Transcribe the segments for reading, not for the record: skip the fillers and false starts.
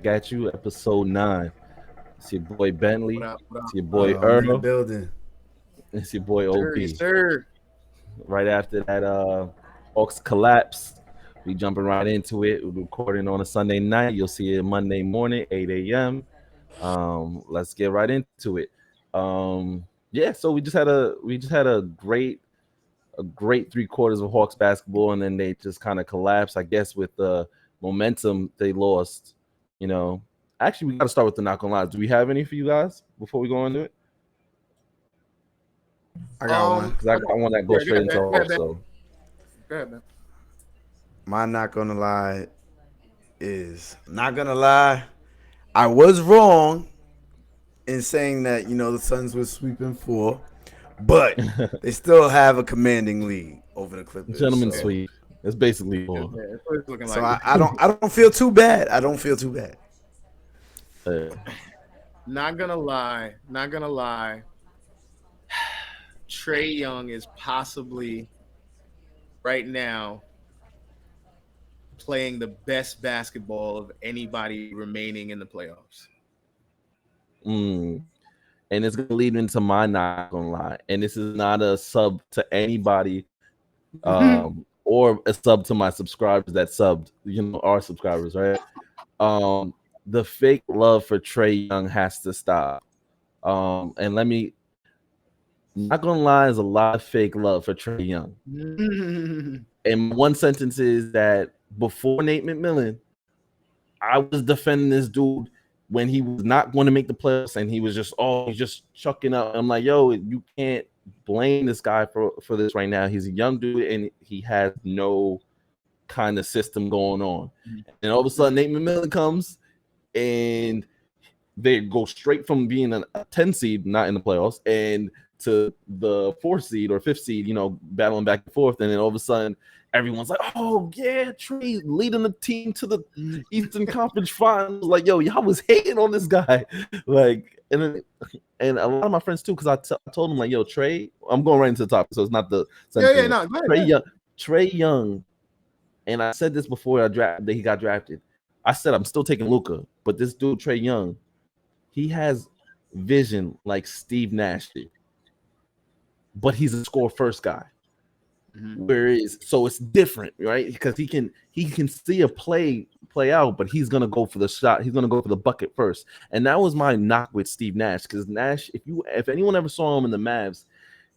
Got You, episode 9. It's your boy Bentley. What up? What It's up? your boy I'm in the Earl. building. It's your boy Sir, yes, OB. sir. Right after that Hawks collapse, we jumping right into it. We're recording on a Sunday night. You'll see it Monday morning, 8 a.m. Let's get right into it. Yeah, so we just had a great 3 quarters of Hawks basketball, and then they just kind of collapsed. I guess with the momentum they lost. You know, actually, we got to start with the not gonna lie. Do we have any for you guys before we go into it? I got one. Because I want that go straight into Hawks. So Go ahead, man. My not gonna lie is not gonna lie. I was wrong in saying that the Suns were sweeping 4, but they still have a commanding lead over the Clippers. gentlemen sweep. It's basically Yeah, all. it's what it's looking So like. I don't feel too bad. I don't feel too bad. Not gonna lie. Trae Young is possibly right now playing the best basketball of anybody remaining in the playoffs. And it's gonna lead into my not gonna lie. And this is not a sub to anybody, or a sub to my subscribers that subbed, our subscribers, right? The fake love for Trae Young has to stop. And not gonna lie, there's a lot of fake love for Trae Young. And one sentence is that before Nate McMillan, I was defending this dude when he was not going to make the playoffs, and he was just chucking up. I'm like, yo, you can't blame this guy for this right now. He's a young dude, and he has no kind of system going on. And all of a sudden, Nate McMillan comes, and they go straight from being a 10 seed, not in the playoffs, and to the 4th seed or 5th seed, battling back and forth. And then all of a sudden, everyone's like, oh, yeah, Trae leading the team to the Eastern Conference Finals. Like, yo, y'all was hating on this guy. Like, and a lot of my friends, too, because I told them, like, yo, Trae, I'm going right into the topic, so it's not the same thing. No, go ahead. Trae Young, and I said this before that he got drafted. I said, I'm still taking Luka, but this dude, Trae Young, he has vision like Steve Nash did. But he's a score first guy. Whereas, so it's different, right? Because he can see a play out, but he's gonna go for the shot. He's gonna go for the bucket first. And that was my knock with Steve Nash, because Nash, if anyone ever saw him in the Mavs,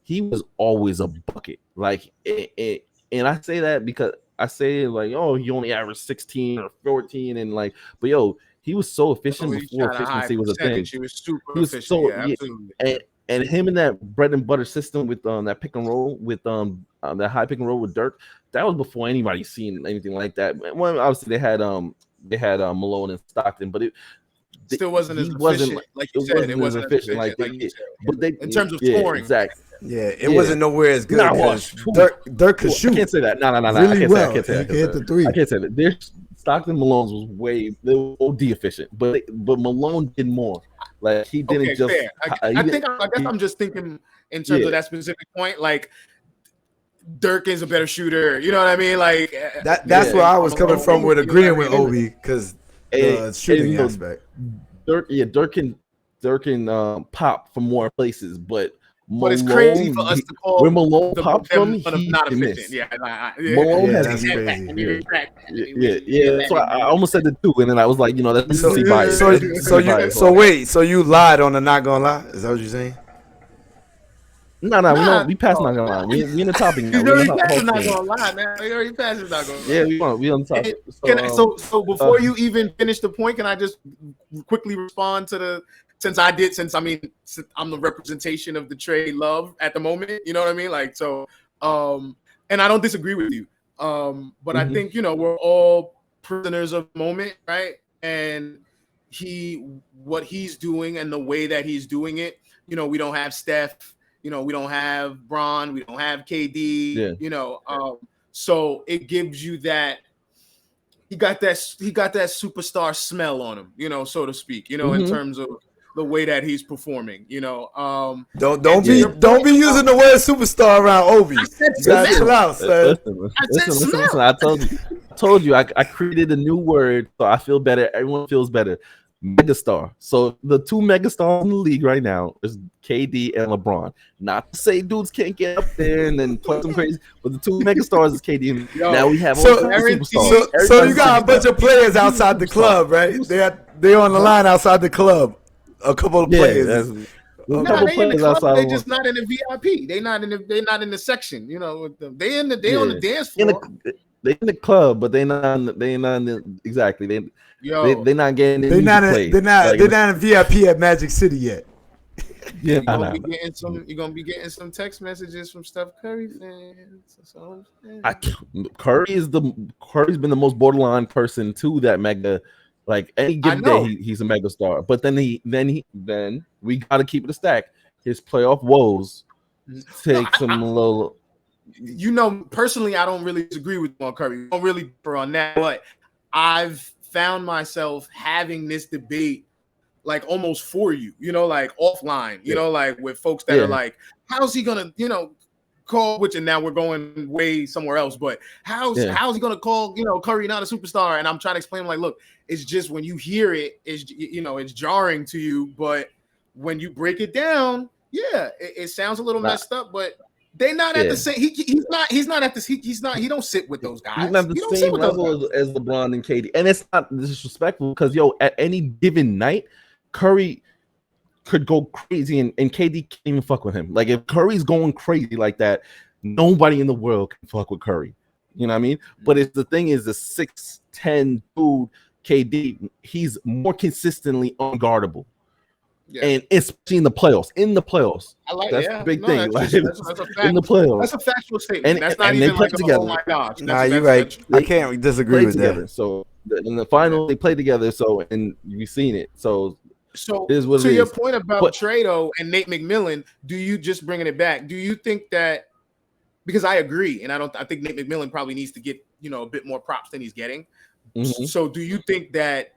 he was always a bucket. Like, and I say that because I say like, oh, he only averaged 16 or 14, and like, but yo, he was so efficient before efficiency was a thing. He was super efficient. Yeah, absolutely. And him in that bread and butter system with that pick and roll with that high pick and roll with Dirk, that was before anybody seen anything like that. Well, obviously they had Malone and Stockton, but it still wasn't as efficient, like you said. It wasn't as efficient, like you said. But they, in terms of scoring, exactly. Yeah, it wasn't nowhere as good as Dirk could shoot. I can't say that. No. Really I can't say that. He hit the 3. I can't say that. Stockton Malone's was they were OD efficient, but Malone did more. Like, he didn't just. Fair. I guess I'm just thinking in terms of that specific point. Like, Dirk is a better shooter. You know what I mean? Like that's where I was coming from with agreeing with Obi, because the shooting aspect. Dirk can pop from more places, but Malone, it's crazy for us to call where Malone popped from, he not missed. efficient. Malone has that's crazy. Yeah. So I almost said the 2, and then I was like, that's bias. So you lied on the not gonna lie? Is that what you're saying? No, we passed not gonna lie. We in the topic now. You passed not gonna lie, man. You already passed not gonna lie. Yeah, we on the topic. So before you even finish the point, can I just quickly respond to the? Since I'm the representation of the Trae love at the moment, you know what I mean? Like, so, and I don't disagree with you. But I think, we're all prisoners of the moment, right? And what he's doing and the way that he's doing it, we don't have Steph, we don't have Bron, we don't have KD, so it gives you that. He got that superstar smell on him, so to speak, in terms of the way that he's performing, Don't be using the word superstar around Obi. Listen, I told you. told you I created a new word, so I feel better. Everyone feels better. Megastar. So the two megastars in the league right now is KD and LeBron. Not to say dudes can't get up there and then play some crazy, but the two megastars is KD. And now we have all kinds of superstars. So you got a bunch of players outside the club, right? They're on the line outside the club. A couple of players. No, they in the club. They just not in the VIP. They not in the section. You know, they on the dance floor. They in the club, but they not in the exactly. They not getting. They're not in VIP at Magic City yet. Yeah, you're gonna be getting some text messages from Steph Curry fans. Curry's been the most borderline person to that mega. Like any given day, he's a mega star. But then we got to keep it a stack. His playoff woes take some little. You know, personally, I don't really disagree with you on Curry. I don't really differ on that, but I've found myself having this debate like almost for you, you know, like offline, you know, like with folks that are like, how's he gonna, you know, call, which, and now we're going way somewhere else, but how's he gonna call, you know, Curry not a superstar? And I'm trying to explain, like, look, it's just when you hear it, it's jarring to you, but when you break it down, it sounds a little messed up, but they not at the same. He's not at this. He don't sit with those guys. He's not the same level as LeBron and KD, and it's not disrespectful because at any given night, Curry could go crazy and KD can't even fuck with him. Like if Curry's going crazy like that, nobody in the world can fuck with Curry. You know what I mean? But it's the thing is the 6'10" dude KD, he's more consistently unguardable. Yeah. And especially in the playoffs. I like that's the big thing. That's a fact. In the playoffs. That's a factual statement. And that's not even like, oh my gosh. Nah, you're right. I can't disagree with that. So in the final, they play together. So, and you've seen it. So to your point about Trado and Nate McMillan, do you just bringing it back? Do you think that, because I agree, and I think Nate McMillan probably needs to get, you know, a bit more props than he's getting. Mm-hmm. So do you think that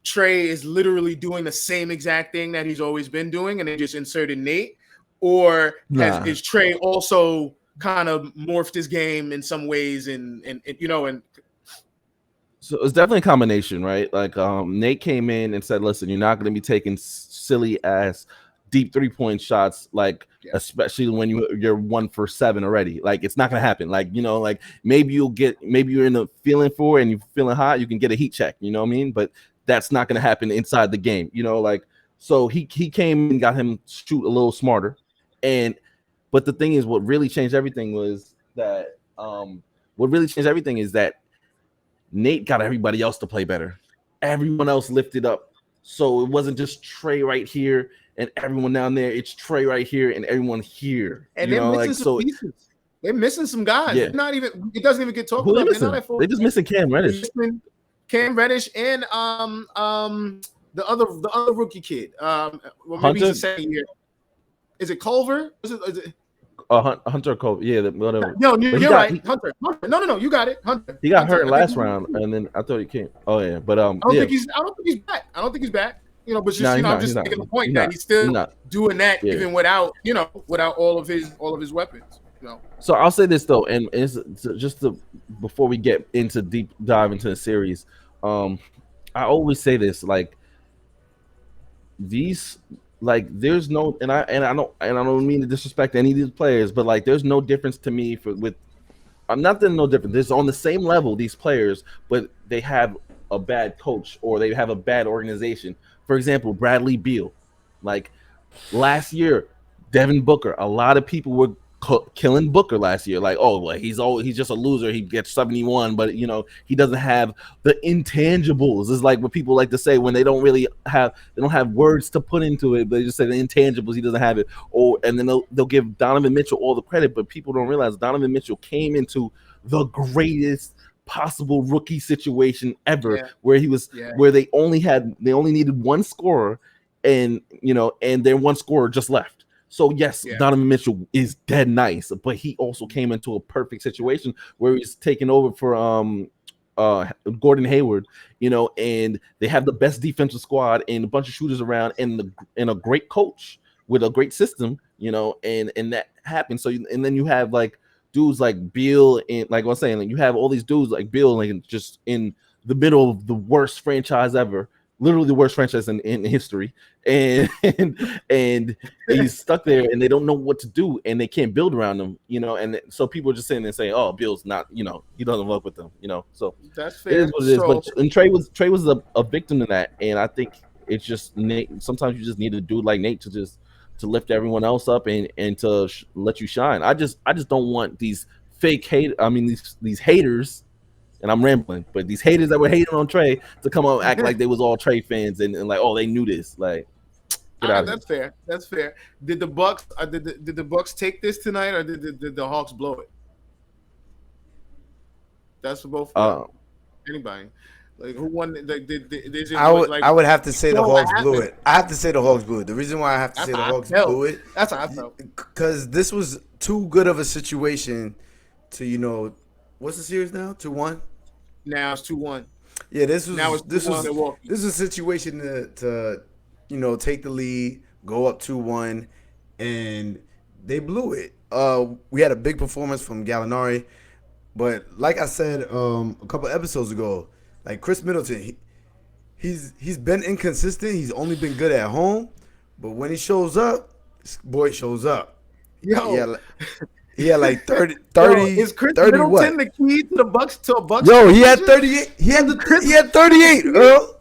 Trey is literally doing the same exact thing that he's always been doing and they just inserted Nate? Or is Trey also kind of morphed his game in some ways and you know, and so it's definitely a combination, right? Like Nate came in and said, listen, you're not going to be taking silly ass deep 3-point shots, like especially when you're 1 for 7 already. Like it's not going to happen. Like, you know, like maybe you're in the feeling for and you're feeling hot, you can get a heat check, you know what I mean? But that's not going to happen inside the game, you know, like, so he came and got him shoot a little smarter. But the thing is, what really changed everything is that Nate got everybody else to play better. Everyone else lifted up. So it wasn't just Trey right here and everyone down there. It's Trey right here and everyone here. And they're missing some pieces. They're missing some guys. Yeah. Not even, it doesn't even get talked about. They're just missing Cam Reddish. Cam Reddish and the other rookie kid. Well, maybe he's a second year. Is it Culver? Is it Hunter Culver? Yeah, whatever. No, you're right. Hunter. No, you got it. Hunter. He got hurt last round, and then I thought he came. Oh yeah, but I don't think he's back. I don't think he's back. You know, but just I'm just making the point that he's still doing that even without all of his weapons. You know. So I'll say this though, and it's just before we get into deep dive into the series, I always say this, like these, like there's no, and I don't mean to disrespect any of these players, but like there's no difference to me I'm not that no different. There's on the same level these players, but they have a bad coach or they have a bad organization. For example, Bradley Beal, like last year, Devin Booker. A lot of people were killing Booker last year, like, oh, well, he's just a loser. He gets 71, but you know he doesn't have the intangibles. It's like what people like to say when they don't have words to put into it. They just say the intangibles. He doesn't have it, and then they'll give Donovan Mitchell all the credit, but people don't realize Donovan Mitchell came into the greatest possible rookie situation ever, where they only needed one scorer, and then one scorer just left. So yes, Donovan Mitchell is dead nice, but he also came into a perfect situation where he's taking over for Gordon Hayward, and they have the best defensive squad and a bunch of shooters around and a great coach with a great system, and that happened. So and then you have like dudes like Beal and like I was saying, like you have all these dudes like Beal like just in the middle of the worst franchise ever, literally the worst franchise in history, and and he's stuck there, and they don't know what to do, and they can't build around him, and so people are just sitting there saying, "Oh, Bill's not, he doesn't work with them," So that's fair. it is what it is. But and Trey was a victim to that, and I think it's just Nate. Sometimes you just need a dude like Nate to lift everyone else up and to let you shine. I just don't want these fake these haters. And I'm rambling, but these haters that were hating on Trey to come up and act like they was all Trey fans and like, oh, they knew this. Like, get out of here. That's fair. That's fair. Did the Bucks did the Bucks take this tonight, or did the Hawks blow it? That's for both. Anybody. Like who won? I would have to say the Hawks blew it. I have to say the Hawks blew it. The reason why I have to say the Hawks blew it, that's how I felt, because this was too good of a situation to what's the series now? 2-1. Now it's 2-1. Yeah, this was a situation to take the lead, go up 2-1, and they blew it. We had a big performance from Gallinari, but like I said a couple episodes ago, like Chris Middleton, he's been inconsistent. He's only been good at home, but when he shows up, this boy shows up. Yo. Yeah, like 30. Is Chris 30 Middleton what? the key to the Bucks? Yo, he had 38. He had 38. Earl,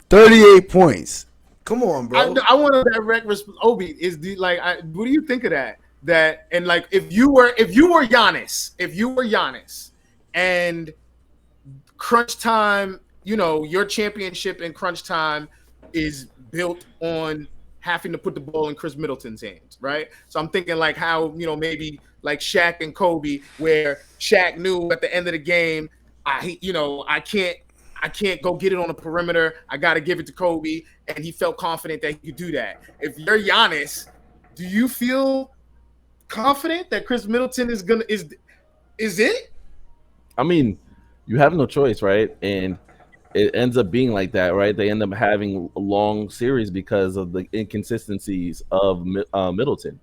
38 points. Come on, bro. I want to direct Obi. What do you think of that? That and like if you were Giannis, and crunch time, your championship in crunch time is built on having to put the ball in Chris Middleton's hands, right? So I'm thinking like how, maybe like Shaq and Kobe, where Shaq knew at the end of the game, I can't go get it on the perimeter. I got to give it to Kobe, and he felt confident that he could do that. If you're Giannis, do you feel confident that Chris Middleton is it? I mean, you have no choice, right? And it ends up being like that, right? They end up having a long series because of the inconsistencies of Middleton.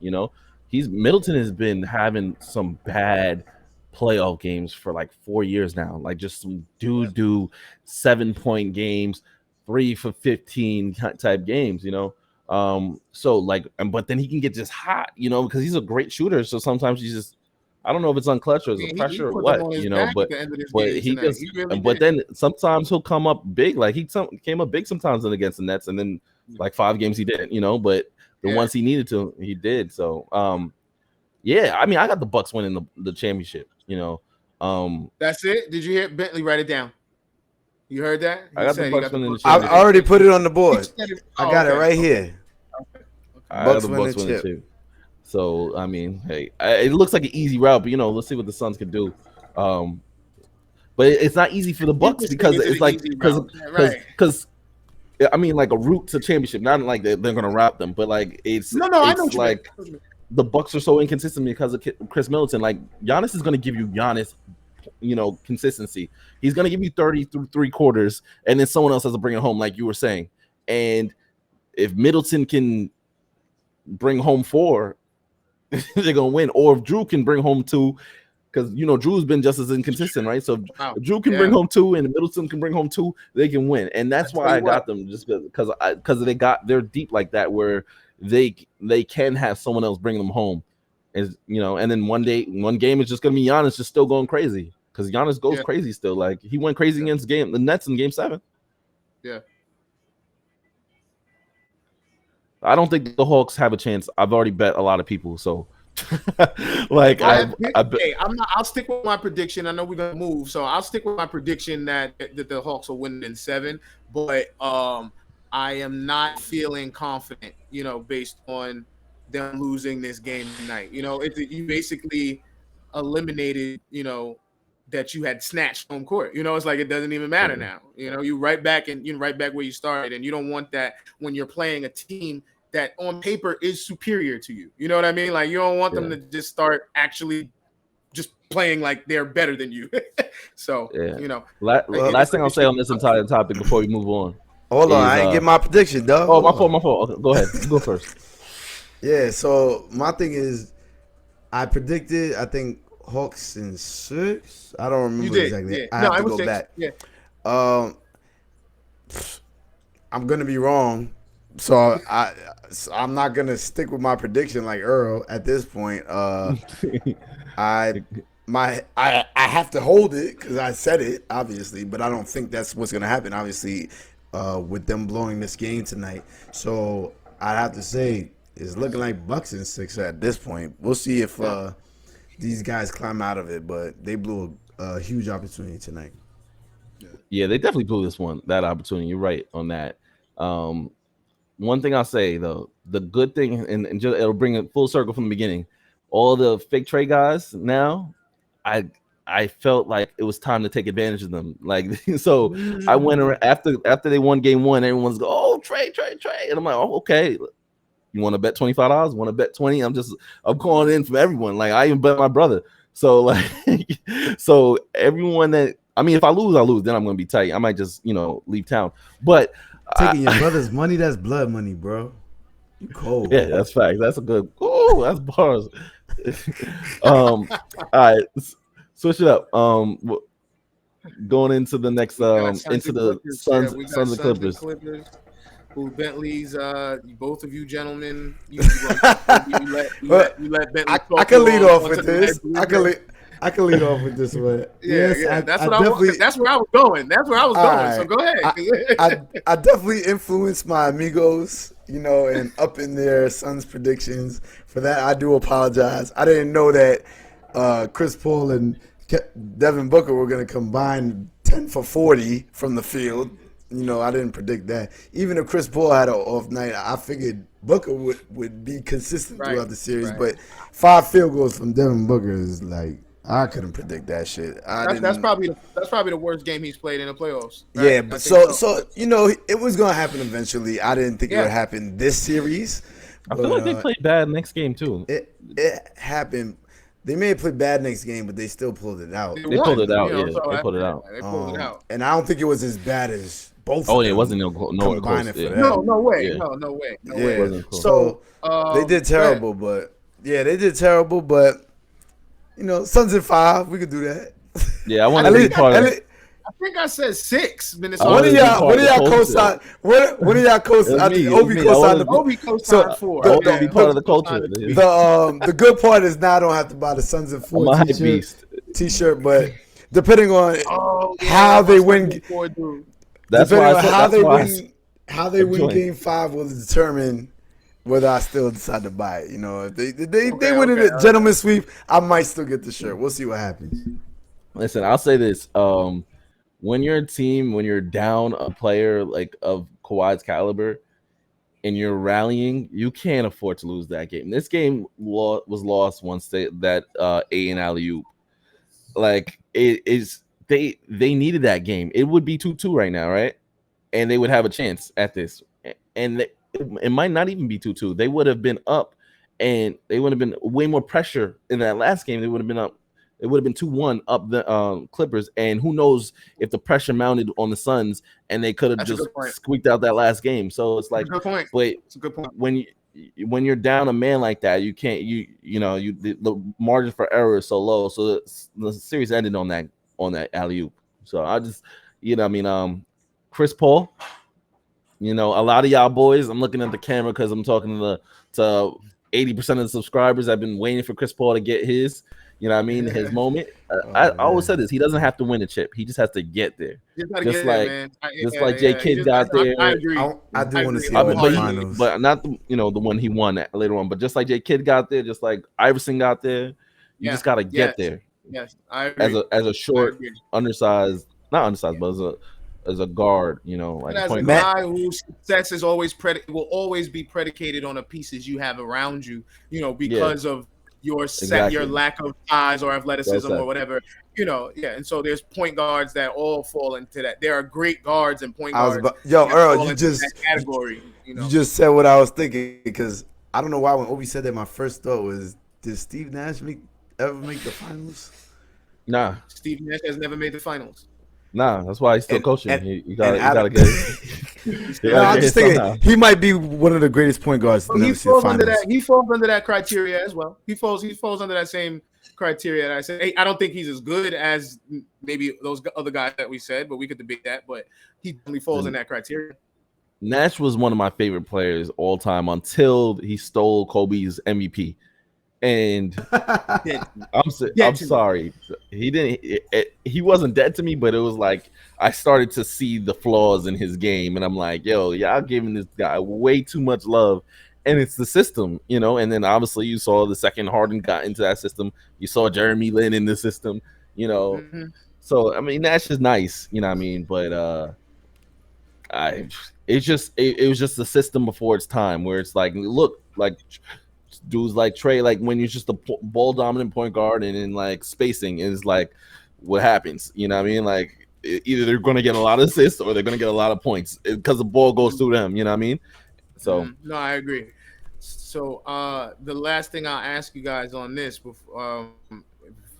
Middleton has been having some bad playoff games for like 4 years now, like just some do 7-point games, 3 for 15 type games, So like, but then he can get just hot, because he's a great shooter. So sometimes he's just, I don't know if it's on clutch or it's a pressure or what, but then sometimes he'll come up big. Like he came up big sometimes against the Nets, and then like 5 games he didn't, but the ones he needed to, he did. So, yeah, I mean, I got the Bucks winning the championship, That's it. Did you hear Bentley write it down? You heard that? I got the Bucks winning the championship. I already put it on the board. I got it right here. Okay. I got the Bucks winning the chip. So I mean, hey, it looks like an easy route, but let's see what the Suns can do. But it's not easy for the Bucks because it's like because I mean, like a route to championship. Not like they're gonna route them, but like it's I know like the Bucks are so inconsistent because of Chris Middleton. Like Giannis is gonna give you consistency. He's gonna give you 30 through 3 quarters, and then someone else has to bring it home, like you were saying. And if Middleton can bring home 4. They're gonna win, or if Drew can bring home 2, because Drew's been just as inconsistent, right? So if Drew can bring home 2 and Middleton can bring home 2, they can win, and that's why I got them, just because they're deep like that, where they can have someone else bring them home, and then one game is just gonna be Giannis just still going crazy, because Giannis goes crazy still. Like he went crazy against the Nets in Game 7. Yeah. I don't think the Hawks have a chance. I've already bet a lot of people, so like I'll stick with my prediction. I know we're gonna move, so I'll stick with my prediction that the Hawks will win in 7. But I am not feeling confident, based on them losing this game tonight. You basically eliminated, that you had snatched home court. It's like it doesn't even matter now. You right back where you started, and you don't want that when you're playing a team that on paper is superior to you. You know what I mean? Like you don't want them to just start actually just playing like they're better than you. So last thing I'll say on this entire topic before we move on. Hold on, I didn't get my prediction, dog. Oh, my fault. Okay, go ahead. Go first. Yeah, so my thing is I predicted, I think Hawks in 6. I don't remember You did. exactly. Yeah. I No, have I to was go 6. back. Yeah. I'm gonna be wrong, so I'm not gonna stick with my prediction like Earl at this point. I have to hold it because I said it obviously, but I don't think that's what's gonna happen. Obviously, with them blowing this game tonight, so I have to say it's looking like Bucks in 6 at this point. We'll see if these guys climb out of it, but they blew a huge opportunity tonight. Yeah, they definitely blew that opportunity. You're right on that. One thing I'll say though, the good thing, and just, it'll bring it full circle from the beginning. All the fake trade guys now, I felt like it was time to take advantage of them. Like so, I went around after they won game 1. Everyone's go, oh, trade, and I'm like, oh, okay. You want to bet $25? Want to bet 20? I'm calling in from everyone. Like I even bet my brother. So like, so everyone that if I lose, I lose. Then I'm gonna be tight. I might just leave town. But taking your brother's money, that's blood money, bro. You cold. Yeah, that's facts. That's a good. Oh, that's bars. All right, switch it up. Going into the next into the Suns and Clippers. Who Bentley's? Both of you gentlemen, you let Bentley. I can lead off with this. I can lead off with this one. Yeah, that's what I want. That's where I was going. Going. Right. So go ahead. I definitely influenced my amigos, and up in their Suns predictions. For that, I do apologize. I didn't know that Chris Paul and Devin Booker were going to combine 10 for 40 from the field. I didn't predict that. Even if Chris Paul had an off night, I figured Booker would be consistent throughout the series. Right. But 5 field goals from Devin Booker is like, I couldn't predict that shit. That's probably the worst game he's played in the playoffs. Right? Yeah, but so it was gonna happen eventually. I didn't think it would happen this series. I feel like they played bad next game too. It happened. They may have played bad next game, but they still pulled it out. They pulled it out. Yeah, they pulled it out. They pulled it out. And I don't think it was as bad as both. Oh, it wasn't no close. No way. Yeah. No way. Yeah. So they did terrible, but they did terrible, but. Suns in 5. We could do that. Yeah, I want to be part of it. I think I said 6 Minnesota. What do y'all co-sign? What do y'all co-sign? Obi co-signed. Obi co-signed 4. I want to be part of the culture. The good part is now I don't have to buy the Suns in 4 t-shirt, but depending on how they win, how they win Game 5 will determine whether I still decide to buy it. If they win a gentleman's sweep, I might still get the shirt. We'll see what happens. Listen, I'll say this. When you're a team, when you're down a player like of Kawhi's caliber and you're rallying, you can't afford to lose that game. This game was lost once that A and alley-oop. Like it is they needed that game. It would be 2-2 right now, right? And they would have a chance at this. And it might not even be 2-2. They would have been up, and they would have been way more pressure in that last game. They would have been up. It would have been 2-1 up the Clippers, and who knows if the pressure mounted on the Suns, and they could have just squeaked out that last game. So it's like, wait, it's a good point. When you're down a man like that, you can't. The margin for error is so low. So the series ended on that alley-oop. So I just, Chris Paul. A lot of y'all boys, I'm looking at the camera because I'm talking to 80% of the subscribers. I've been waiting for Chris Paul to get his, his moment. I always said this. He doesn't have to win a chip. He just has to get there. Just like Jay Kidd got there. I agree. I do want to see him in the finals. But not the one he won later on. But just like Jay Kidd got there, just like Iverson got there, you just got to get there. Yes, I agree. As a short, undersized, not undersized, but as a guard, like as a guy whose success is will always be predicated on the pieces you have around you, because of your your lack of size or athleticism or whatever, and so there's point guards that all fall into that. There are great guards and point guards. Earl, you just category. You just said what I was thinking, because I don't know why when Obi said that, my first thought was, did Steve Nash ever make the finals? Nah, Steve Nash has never made the finals. Nah, that's why he's still coaching. You gotta get it. I'm just thinking he might be one of the greatest point guards. He falls under that criteria as well. He falls under that same criteria that I said. Hey, I don't think he's as good as maybe those other guys that we said, but we could debate that. But he definitely falls in that criteria. Nash was one of my favorite players all time until he stole Kobe's MVP. And I'm sorry, he didn't. He wasn't dead to me, but it was like I started to see the flaws in his game, and I'm like, yo, y'all giving this guy way too much love, and it's the system, you know. And then obviously you saw the second Harden got into that system. You saw Jeremy Lin in the system, you know. Mm-hmm. So I mean, Nash is nice, you know what I mean, but it was just the system before its time, where it's like, look, like dudes like Trey, like when you're just a ball dominant point guard and in like spacing is like what happens, you know what I mean? Like either they're going to get a lot of assists or they're going to get a lot of points because the ball goes through them, you know what I mean? So no, I agree. So the last thing I'll ask you guys on this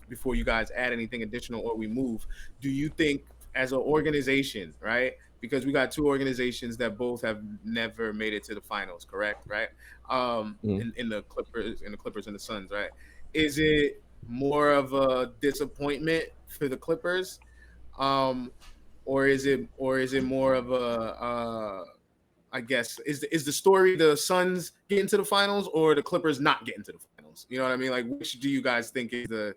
before you guys add anything additional or we move, do you think as an organization, right? Because we got two organizations that both have never made it to the finals, correct? Right? In the Clippers and the Suns, right? Is it more of a disappointment for the Clippers, or is it more of a I guess is the story the Suns getting to the finals or the Clippers not getting to the finals? You know what I mean? Like, which do you guys think is the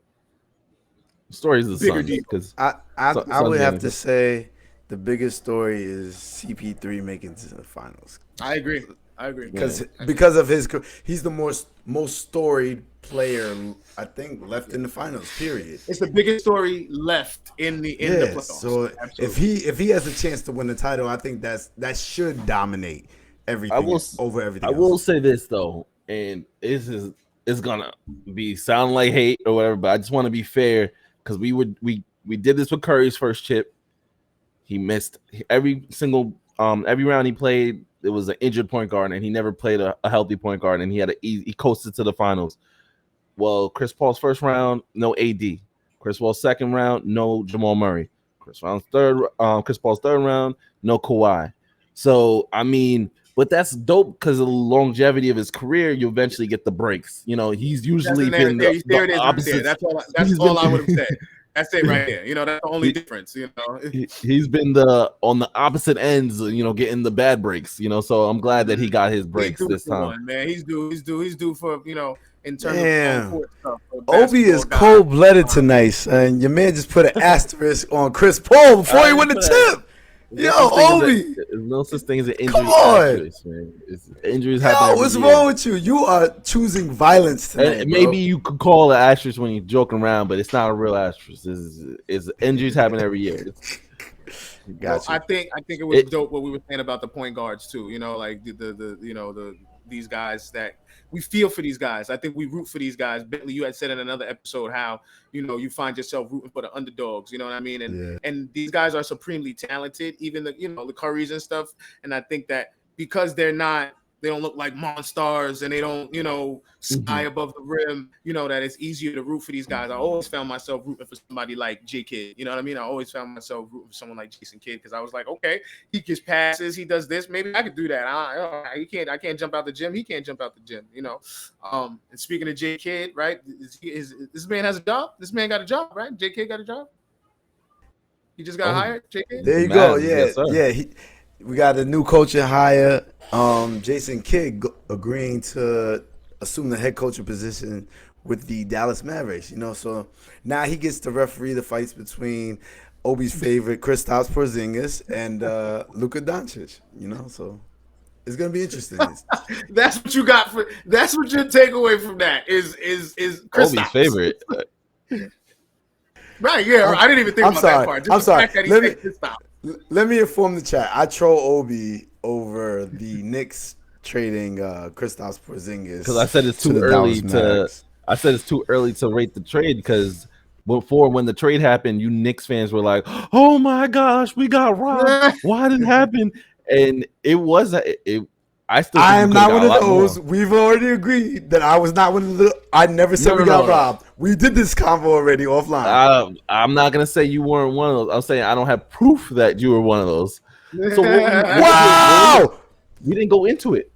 story? Is the Suns? Because I would have to say the biggest story is CP3 making it to the finals. I agree. Because of he's the most storied player, I think, left in the finals. Period. It's the biggest story left in the playoffs. So absolutely. if he has a chance to win the title, I think that should dominate everything over everything. I will say this though, and it's gonna sound like hate or whatever, but I just want to be fair because we did this with Curry's first chip. He missed every round he played. It was an injured point guard, and he never played a healthy point guard, and he coasted to the finals. Well, Chris Paul's first round, no AD. Chris Paul's second round, no Jamal Murray. Chris Paul's third round, no Kawhi. So I mean, but that's dope because of the longevity of his career. You eventually get the breaks. You know, he's usually been the opposite. That's all I would have said. That's it right here. You know, that's the only difference. You know, he's been on the opposite ends. You know, getting the bad breaks. You know, so I'm glad that he got his breaks this time. Man, he's due for in terms of stuff. Obi is cold-blooded tonight, and your man just put an asterisk on Chris Paul before he won the tip. Yo, Obi, there's no such thing as an injury. Come on, man. Injuries happen. What's wrong with you? You are choosing violence tonight. And maybe you could call it asterisk when you're joking around, but it's not a real asterisk. It's injuries happen every year. Gotcha. I think it was dope what we were saying about the point guards too. You know, like these guys that we feel for these guys. I think we root for these guys. Bentley, you had said in another episode how you find yourself rooting for the underdogs. You know what I mean? And these guys are supremely talented, even the Currys and stuff. And I think that because they don't look like monsters and they don't sky above the rim, that it's easier to root for these guys. I always found myself rooting for somebody like J Kidd. You know what I mean? I always found myself rooting for someone like Jason Kidd because I was like, okay, he gets passes, he does this, maybe I could do that. I can't jump out the gym, he can't jump out the gym. And speaking of J Kidd, right? This man has a job. This man got a job, right? J Kidd got a job. He just got hired. J Kidd. There you go. Yeah. We got a new coaching hire, Jason Kidd agreeing to assume the head coaching position with the Dallas Mavericks. So now he gets to referee the fights between Obi's favorite Kristaps Porzingas and Luka Doncic. So it's gonna be interesting. That's what you got that's what your takeaway from that is Kristaps. Obi's favorite. Right? Yeah, I didn't even think about that part. I'm sorry. Let me inform the chat. I troll Obi over the Knicks trading Kristaps Porzingis because I said it's too early to rate the trade because before when the trade happened, you Knicks fans were like, "Oh my gosh, we got robbed! Why did it happen?" And it was I am not one of those. More. We've already agreed that I was not one of the. I never said we got robbed. We did this convo already offline. I'm not gonna say you weren't one of those. I'm saying I don't have proof that you were one of those. So wow, we didn't go into it.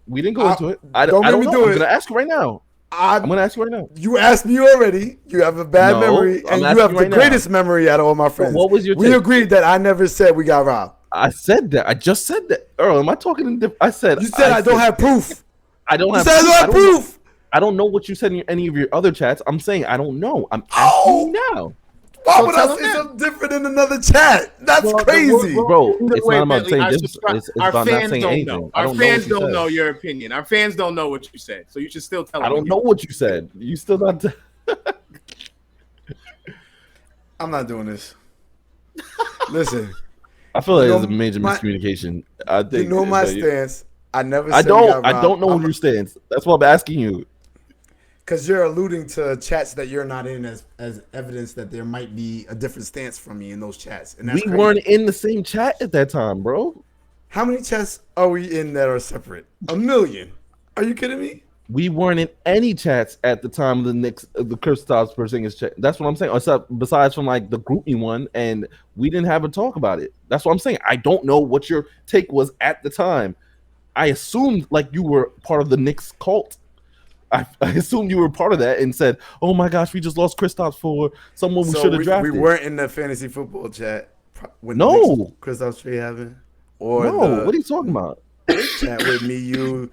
I don't know. I'm gonna ask you right now. I'm gonna ask you right now. You asked me already. You have a bad memory, and you have the greatest memory out of all my friends. What was your We agreed that I never said we got robbed. I said that. I just said that. Earl, am I talking in I said. You said I don't have proof. I don't have. You said I don't have proof. I don't know what you said in any of your other chats. I'm saying I don't know. I'm asking you now. Why would I say something different in another chat? That's crazy, bro. It's not about saying this. It's about not saying anything. Our fans don't know your opinion. Our fans don't know what you said, so you should still tell them. I don't know what you said. You still not. I'm not doing this. Listen, I feel like it's a major miscommunication. I think you know my stance. I never. I don't know your stance. That's why I'm asking you. Because you're alluding to chats that you're not in as evidence that there might be a different stance from me in those chats. And that's we weren't in the same chat at that time, bro. How many chats are we in that are separate? 1 million. Are you kidding me? We weren't in any chats at the time of the Knicks, the Kristaps Porzingas chat. That's what I'm saying. Except besides from like the groupie one, and we didn't have a talk about it. That's what I'm saying. I don't know what your take was at the time. I assumed like you were part of the Knicks cult. I assumed you were part of that and said, "Oh my gosh, we just lost Kristaps for someone we should have drafted." We weren't in the fantasy football chat when no Kristaps trade happened. Or no, what are you talking about? Chat with me, you.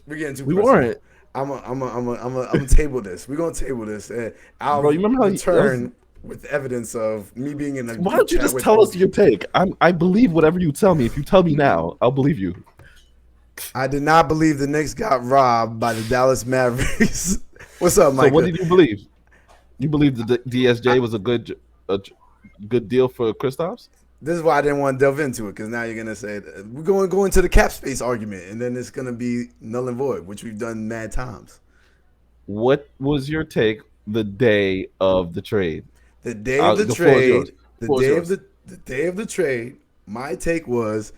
We're getting too. We weren't. I'm gonna table this. We're gonna table this, and I'll Bro, you remember how return with evidence of me being in a. Why don't you just tell us your take? I believe whatever you tell me. If you tell me now, I'll believe you. I did not believe the Knicks got robbed by the Dallas Mavericks. What's up, Mike? So what did you believe? You believe the DSJ was a good deal for Kristaps? This is why I didn't want to delve into it, because now you're gonna say we're going to go into the cap space argument, and then it's gonna be null and void, which we've done mad times. What was your take the day of the trade? The day of the trade. The day of the trade. My take was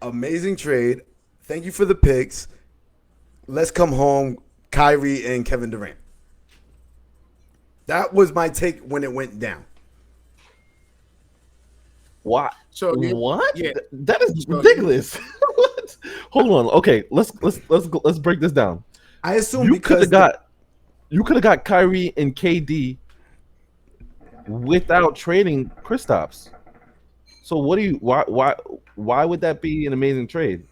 amazing trade. Thank you for the picks. Let's come home, Kyrie and Kevin Durant. That was my take when it went down. Why? So what? Yeah. That is ridiculous. What? Hold on. Okay, let's break this down. I assume you could have got Kyrie and KD without trading Kristaps. So what do you? Why would that be an amazing trade?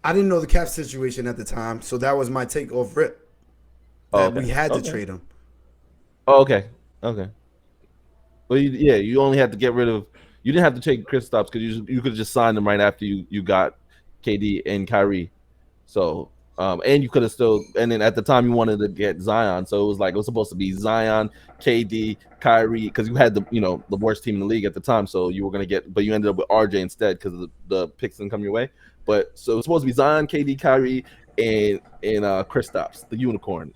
I didn't know the cap situation at the time, so that was my take off rip. We had to trade him. Oh, okay. Well, you only had to get rid of. You didn't have to take Kristaps because you could have just signed them right after you got KD and Kyrie. So and you could have still. And then at the time you wanted to get Zion, so it was supposed to be Zion, KD, Kyrie, because you had the worst team in the league at the time. So you were gonna get, but you ended up with RJ instead because the picks didn't come your way. But so it's supposed to be Zion, KD, Kyrie, and Kristaps, the unicorn.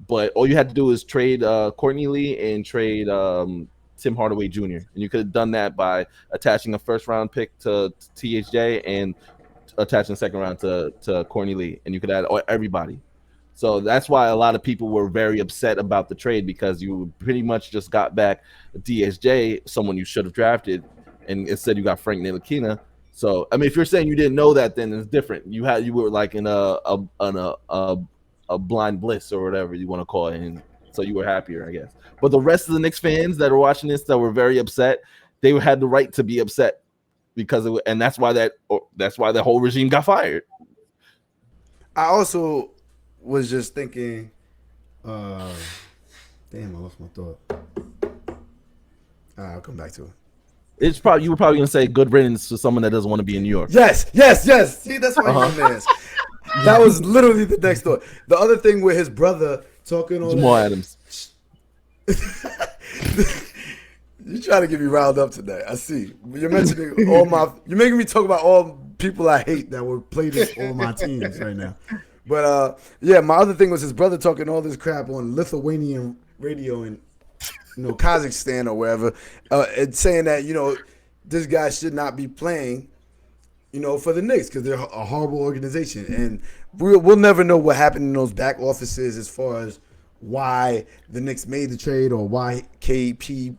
But all you had to do is trade Courtney Lee and trade Tim Hardaway Jr. And you could have done that by attaching a first round pick to THJ and attaching a second round to Courtney Lee, and you could add everybody. So that's why a lot of people were very upset about the trade, because you pretty much just got back DSJ, someone you should have drafted, and instead you got Frank Ntilikina. So I mean, if you're saying you didn't know that, then it's different. You were like in a blind bliss or whatever you want to call it, and so you were happier, I guess. But the rest of the Knicks fans that are watching this that were very upset, they had the right to be upset because of it, and that's why the whole regime got fired. I also was just thinking, damn, I lost my thought. I'll come back to it. You were probably gonna say good riddance to someone that doesn't want to be in New York. Yes. See, that's why you're man. That was literally the next thought. The other thing with his brother talking on Jamal Adams. You trying to get me riled up today. I see. You're mentioning you're making me talk about all people I hate that were played in all my teams right now. But my other thing was his brother talking all this crap on Lithuanian radio in Kazakhstan or wherever, and saying that this guy should not be playing for the Knicks because they're a horrible organization, and we'll never know what happened in those back offices as far as why the Knicks made the trade or why KP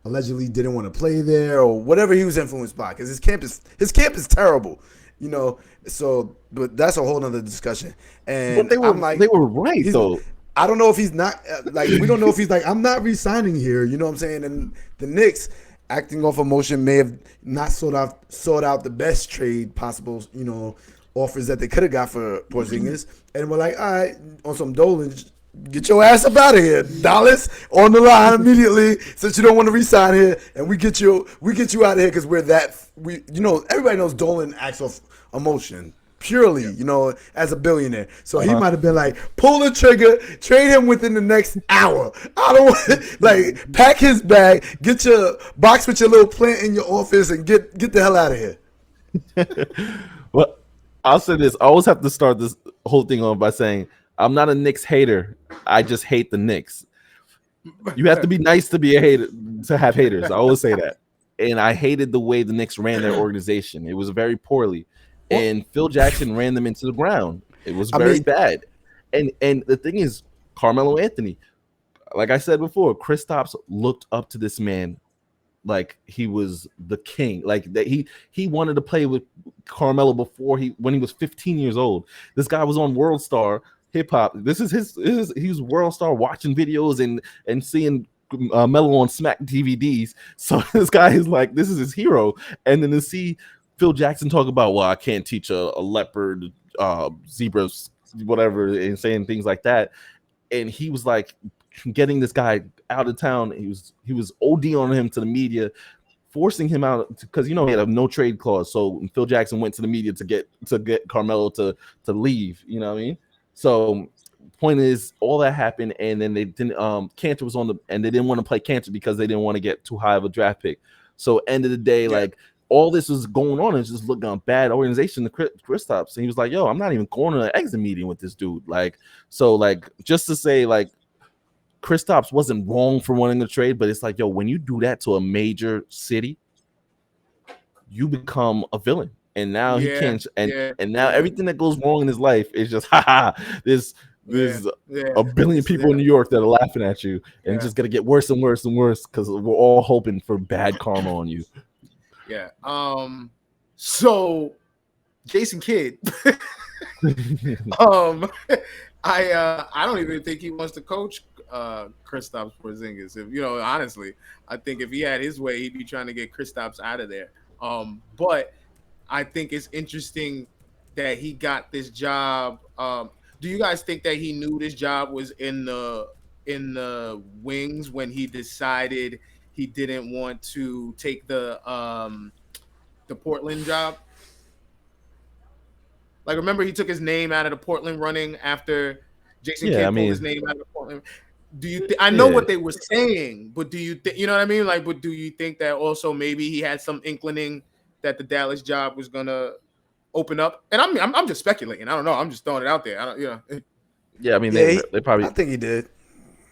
allegedly didn't want to play there or whatever he was influenced by, because his camp is terrible, you know. So, but that's a whole nother discussion. And But I'm like, they were right he's, though. I don't know if he's not like, we don't know if he's like, I'm not re-signing here. You know what I'm saying? And the Knicks, acting off emotion, may have not sought out the best trade possible, you know, offers that they could have got for Porzingas, and we're like, all right, on some Dolan, get your ass up out of here, Dallas, on the line immediately, since you don't want to resign here, and we get you out of here because you know, everybody knows Dolan acts off emotion. Purely, you know, as a billionaire. So he might have been like, pull the trigger, trade him within the next hour. I don't want, like, pack his bag, get your box with your little plant in your office, and get the hell out of here. Well, I'll say this. I always have to start this whole thing on by saying I'm not a Knicks hater. I just hate the Knicks. You have to be nice to be a hater, to have haters. I always say that. And I hated the way the Knicks ran their organization. It was very poorly. And Phil Jackson ran them into the ground. It was very bad. And the thing is, Carmelo Anthony, like I said before, Kristaps looked up to this man like he was the king. Like that he wanted to play with Carmelo when he was 15 years old. This guy was on World Star Hip Hop. He was World Star watching videos and seeing Melo on Smack DVDs. So this guy is like, this is his hero. And then to see Phil Jackson talk about, well, I can't teach a leopard, zebra, whatever, and saying things like that. And he was like getting this guy out of town. He was OD on him to the media, forcing him out because, you know, he had a no trade clause. So Phil Jackson went to the media to get Carmelo to leave. You know what I mean? So point is, all that happened, and then they didn't. Cantor was and they didn't want to play Cantor because they didn't want to get too high of a draft pick. So end of the day, like, all this was going on and just looking at bad organization to Kristaps. And he was like, yo, I'm not even going to an exit meeting with this dude. Like, so like, just to say, like, Kristaps wasn't wrong for wanting to trade, but it's like, yo, when you do that to a major city, you become a villain. And now he can't, and now everything that goes wrong in his life is just, there's a billion people in New York that are laughing at you, and it's just gonna get worse and worse and worse because we're all hoping for bad karma on you. Yeah. So Jason Kidd. I don't even think he wants to coach Kristaps Porzingas. If you know, honestly, I think if he had his way, he'd be trying to get Kristaps out of there. But I think it's interesting that he got this job. Do you guys think that he knew this job was in the wings when he decided he didn't want to take the Portland job? Like, remember, he took his name out of the Portland running after Jason Kidd pulled his name out of the Portland. Do you? I know what they were saying, but do you think, you know what I mean? Like, but do you think that also maybe he had some inkling that the Dallas job was gonna open up? And I'm just speculating. I don't know. I'm just throwing it out there. I don't, you know. Yeah, I mean, they probably. I think he did.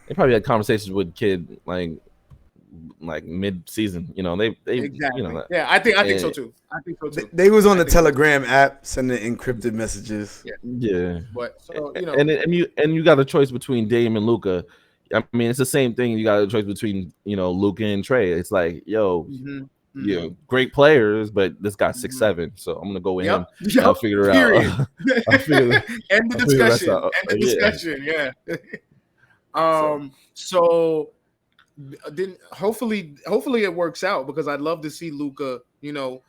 They probably had conversations with Kidd like mid-season, you know. They exactly. You know, yeah, I think so too. I think so too. They was on the Telegram app sending encrypted messages. Yeah. But so, you know, and you got a choice between Dame and Luka. I mean, it's the same thing. You got a choice between, you know, Luka and Trey. It's like, yo, you know, great players, but this guy's 6'7", so I'm gonna go with him. I'll figure it out. End the discussion. End the discussion. Yeah. So then hopefully it works out, because I'd love to see Luka, you know,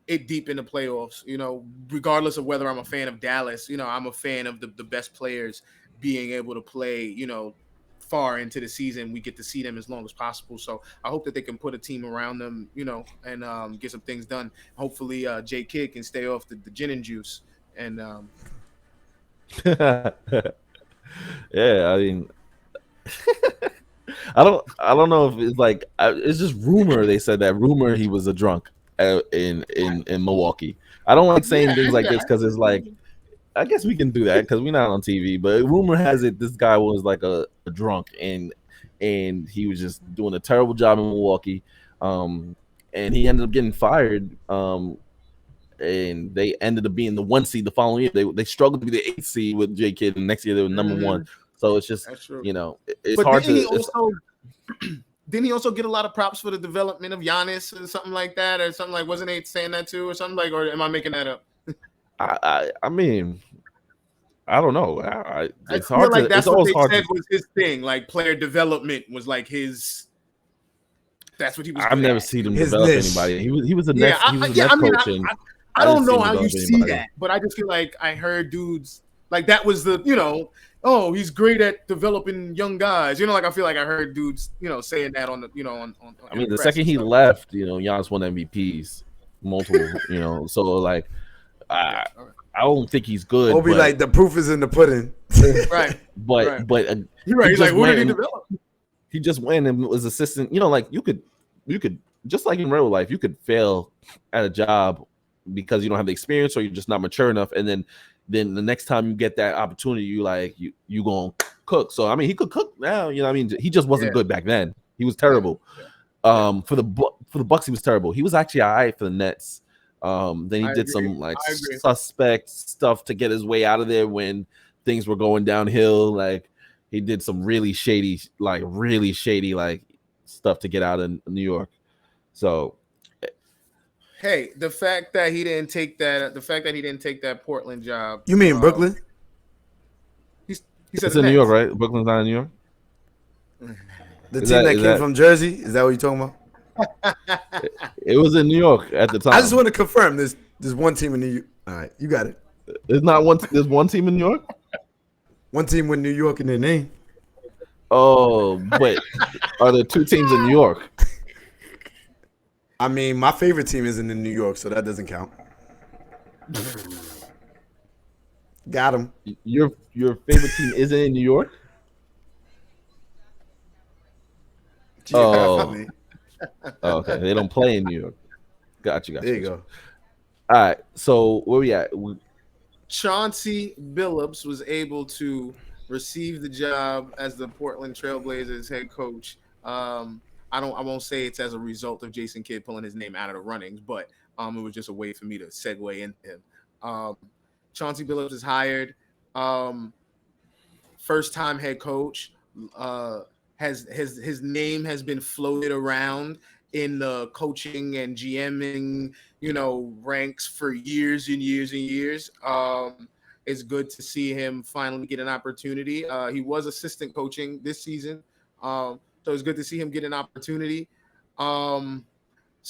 it deep in the playoffs, you know, regardless of whether I'm a fan of Dallas. You know, I'm a fan of the best players being able to play, you know, far into the season. We get to see them as long as possible. So I hope that they can put a team around them, you know, and get some things done. Hopefully J Kidd can stay off the gin and juice. And yeah, I mean, I don't know if it's like, it's just rumor. They said that rumor he was a drunk in Milwaukee. I don't like saying things like this because it's like, I guess we can do that because we're not on TV. But rumor has it this guy was like a drunk, and he was just doing a terrible job in Milwaukee, and he ended up getting fired. And they ended up being the 1 seed the following year. They struggled to be the 8th seed with J Kidd, and next year they were number 1. So it's just, you know, it's hard to. didn't he also get a lot of props for the development of Giannis or something like that, or something like? Wasn't they saying that too, or something like? Or am I making that up? I mean, I don't know. It's feel hard like to. that's It's what always they hard said to. was his thing. Like player development was like his. That's what he was I've good never at. seen him His develop niche. anybody. He was a Yeah, Nets. He was a yeah. Nets I mean, coach, and I didn't don't see know him how you develop see anybody. that, but I just feel like I heard dudes like that was the oh, he's great at developing young guys. Like I feel like I heard dudes saying that on the on I mean, the press second and he stuff. left, Giannis won MVPs, multiple. So like, Yeah, I all right. I don't think he's good, Obi but like the proof is in the pudding. Right. but Right. but You're right. he He's like, just who did went he and develop? he just went and was assistant. Like you could just like in real life, you could fail at a job because you don't have the experience or you're just not mature enough, and then the next time you get that opportunity, you gonna cook. So I mean, he could cook now. I mean, he just wasn't Yeah. good back then. He was terrible. For the Bucks, he was terrible. He was actually all right for the Nets. Then he I did agree. some like I agree. suspect stuff to get his way out of there when things were going downhill. Like he did some really shady stuff to get out of New York. So Hey, the fact that he didn't take that Portland job. You mean Brooklyn? He said it's the in New York, Nets. right? Brooklyn's not in New York. The Is team that is came from Jersey? Is that what you're talking about? It was in New York at the time. I just want to confirm there's one team in New York. All right, you got it. There's not one. There's one team in New York. One team with New York in their name. Oh, but are there two teams in New York? I mean, my favorite team isn't in New York, so that doesn't count. Got him. Your favorite team isn't in New York? Geographically. Oh, okay. They don't play in New York. Got you. There you go. All right. So where we at? Chauncey Billups was able to receive the job as the Portland Trailblazers head coach. I won't say it's as a result of Jason Kidd pulling his name out of the runnings, but it was just a way for me to segue into him. Chauncey Billups is hired. First time head coach. His name has been floated around in the coaching and GMing, ranks for years and years and years. It's good to see him finally get an opportunity. He was assistant coaching this season. So it's good to see him get an opportunity. Some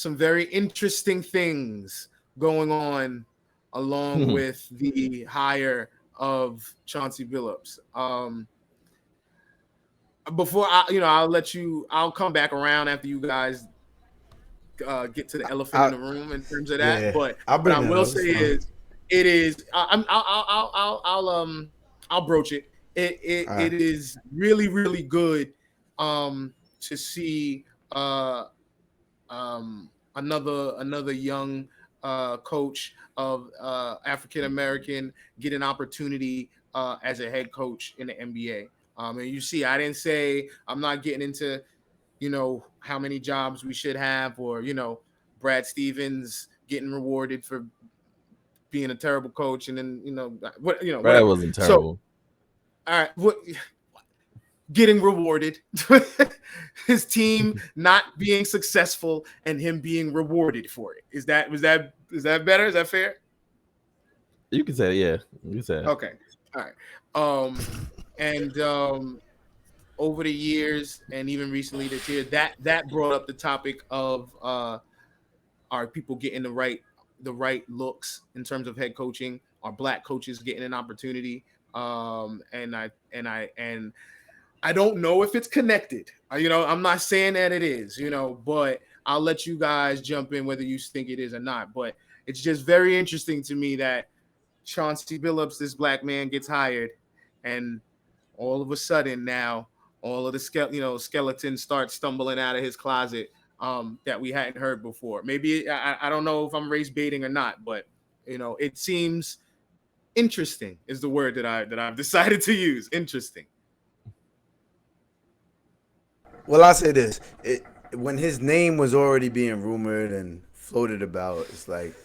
very interesting things going on along with the hire of Chauncey Billups. Before I'll come back around after you guys get to the elephant in the room in terms of that. Yeah, but what I will say is, it is. I'll broach it. It is really, really good to see another young coach of African American get an opportunity as a head coach in the NBA. And you see, I didn't say I'm not getting into how many jobs we should have, or Brad Stevens getting rewarded for being a terrible coach, and then Brad whatever. wasn't terrible. So, all right, getting rewarded, his team not being successful, and him being rewarded for it. Is that better? Is that fair? You can say it, yeah. You can say it. Okay, all right. And over the years, and even recently this year, that brought up the topic of are people getting the right looks in terms of head coaching? Are black coaches getting an opportunity? And I don't know if it's connected. I'm not saying that it is, but I'll let you guys jump in whether you think it is or not. But it's just very interesting to me that Chauncey Billups, this black man, gets hired, and all of a sudden now all of the skeletons start stumbling out of his closet that we hadn't heard before. Maybe I don't know if I'm race baiting or not, but it seems interesting is the word that I've decided to use. Interesting. Well, I'll say this. When his name was already being rumored and floated about, it's like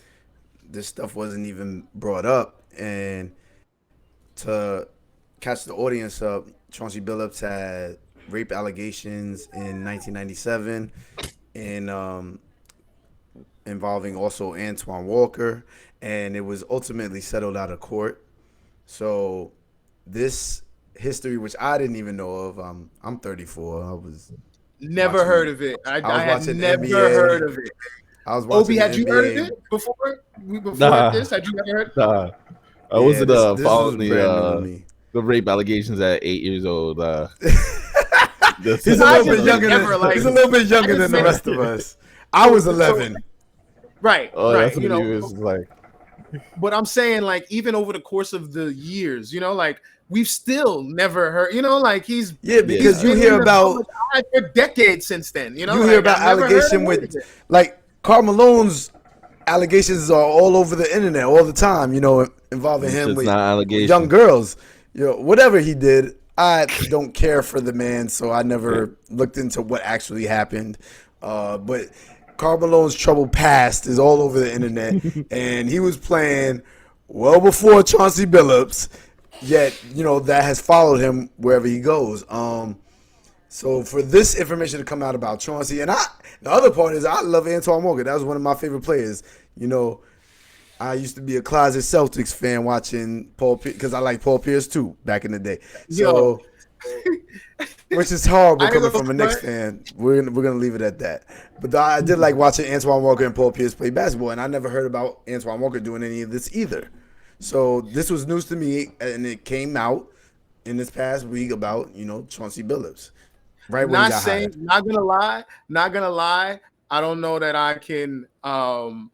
this stuff wasn't even brought up. And to catch the audience up, Chauncey Billups had rape allegations in 1997 and involving also Antoine Walker, and it was ultimately settled out of court. So this history, which I didn't even know of, I'm 34. I was Never heard of it. I was had watching never NBA. heard of it. I was watching Obi, had you NBA. heard of it before Nah. this? Had you ever heard? Nah. I wasn't this following was brand new to me. the rape allegations at 8 years old. He's a little bit younger than the rest of us. I was 11. Right. Oh, right. that's what he was like. But I'm saying, like, even over the course of the years, like, we've still never heard, like, he's because you hear about for decades since then, you hear about allegation with like Karl Malone's allegations are all over the internet all the time, involving him with young girls, whatever he did. I don't care for the man, so I never looked into what actually happened. But Karl Malone's troubled past is all over the internet, and he was playing well before Chauncey Billups, yet, that has followed him wherever he goes. So for this information to come out about Chauncey, and the other part is I love Antoine Walker. That was one of my favorite players. I used to be a closet Celtics fan watching Paul Pierce because I like Paul Pierce too back in the day. So, which is horrible coming from a Knicks fan. We're gonna leave it at that. But I did like watching Antoine Walker and Paul Pierce play basketball, and I never heard about Antoine Walker doing any of this either. So this was news to me, and it came out in this past week about Chauncey Billups. Right when he got hired. Not gonna lie. I don't know that I can. I'm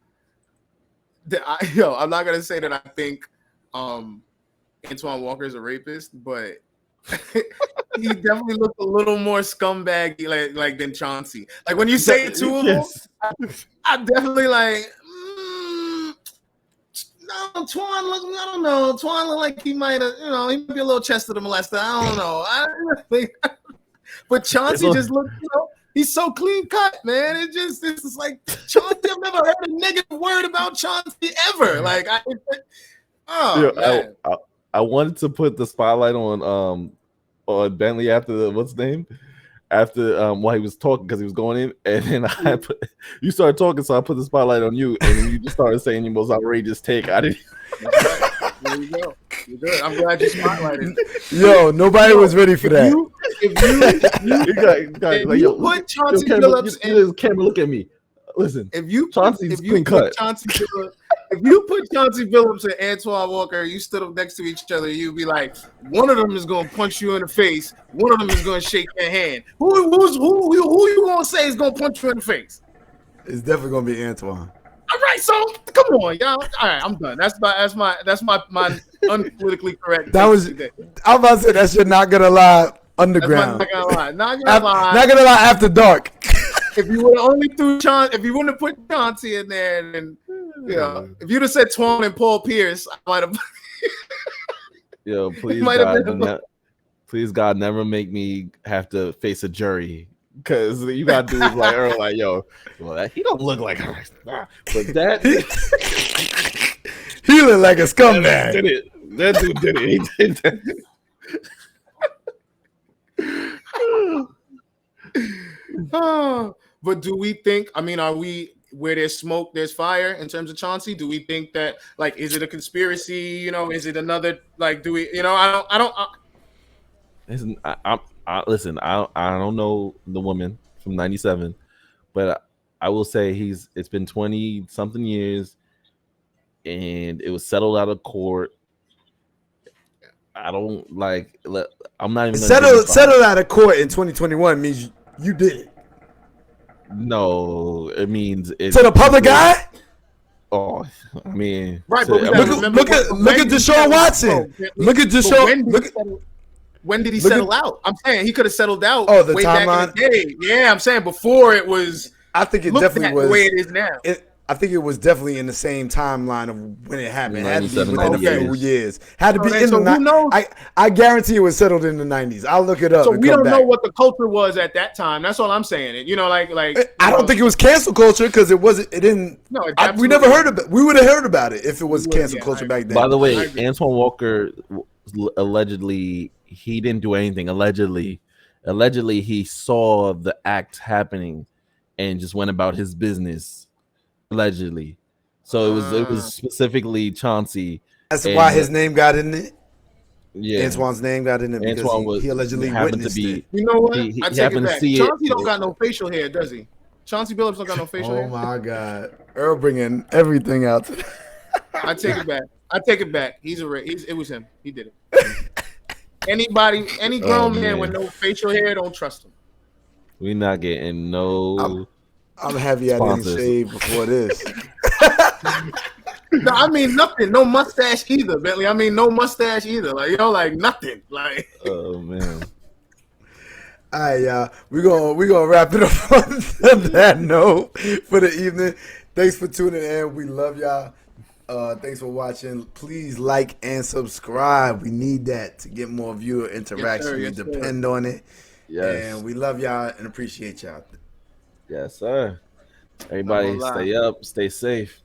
not gonna say that I think Antoine Walker is a rapist, but he definitely looked a little more scumbaggy like than Chauncey. Like when you say it to him, I'm definitely like, no, Twan look. I don't know. Twan look like he might have, he might be a little chested to molester. I don't know. But Chauncey just looked, he's so clean cut, man. It's just like Chauncey. I've never heard a negative word about Chauncey ever. Like, I wanted to put the spotlight on Bentley after what's his name? After while he was talking because he was going in, and then you started talking, so I put the spotlight on you, and then you just started saying your most outrageous take. I didn't. There you go. You're good. I'm glad you spotlighted. Yo, nobody was ready for that. If you put Chauncey Billups in camera, look at me. Listen, if you Chauncey's clean cut. If you put Chauncey Billups and Antoine Walker, you stood up next to each other, you'd be like, one of them is going to punch you in the face. One of them is going to shake your hand. Who you going to say is going to punch you in the face? It's definitely going to be Antoine. All right, so come on, y'all. All right, I'm done. That's my unpolitically correct. I'm about to say that shit not gonna lie underground. Not gonna lie. Not gonna lie after dark. If you would have only threw if you wouldn't have put Chauncey in there, then if you'd have said Twan and Paul Pierce, I might have. Yo, please please God, never make me have to face a jury. Because you got dudes like Earl, like, yo, well, he don't look like her. But that he looked like a scumbag. That dude did it. He did that. But do we think, are we where there's smoke, there's fire in terms of Chauncey? Do we think that, like, is it a conspiracy? Is it another, like, do we, Listen, I don't know the woman from 97, but I will say it's been 20 something years and it was settled out of court. I don't like, I'm not even settled out of court in 2021 means you did it. No, it means it's to the public eye. Oh, I mean, right. But look at Deshaun Watson. Look at Deshaun. When did he settle out? I'm saying he could have settled out way back in the day. Yeah, I'm saying before it was. I think it definitely was the way it is now. I think it was definitely in the same timeline of when it happened. It had to be within a few years. Had to be in the. Who knows? I guarantee it was settled in the 90s. I'll look it up. So we don't know what the culture was at that time. That's all I'm saying. I don't think it was cancel culture because it wasn't. It didn't. No, we never heard of it. We would have heard about it if it was cancel culture back then. By the way, Antoine Walker allegedly he didn't do anything. Allegedly, allegedly he saw the act happening and just went about his business. Allegedly, so it was specifically Chauncey. That's and why his name got in it. yeah, Antoine's name got in it because Antoine he allegedly happened to witnessed be. it. You know what? He I take it happened to back. see Chauncey it. don't got no facial hair, does he? Chauncey Billups don't got no facial hair. Oh my God, Earl bringing everything out. I take it back. I take it back. It was him. He did it. Any grown man with no facial hair, don't trust him. We not getting no. I'm happy I didn't sponsors. shave before this. No, I mean nothing. No mustache either, Bentley. I mean no mustache either. Like like nothing. Like Oh man. All right, y'all. We're gonna wrap it up on that note for the evening. Thanks for tuning in. We love y'all. Thanks for watching. Please like and subscribe. We need that to get more viewer interaction. Yes, sir. We depend on it. Yes. And we love y'all and appreciate y'all. Yes, sir. Everybody, stay up, stay safe.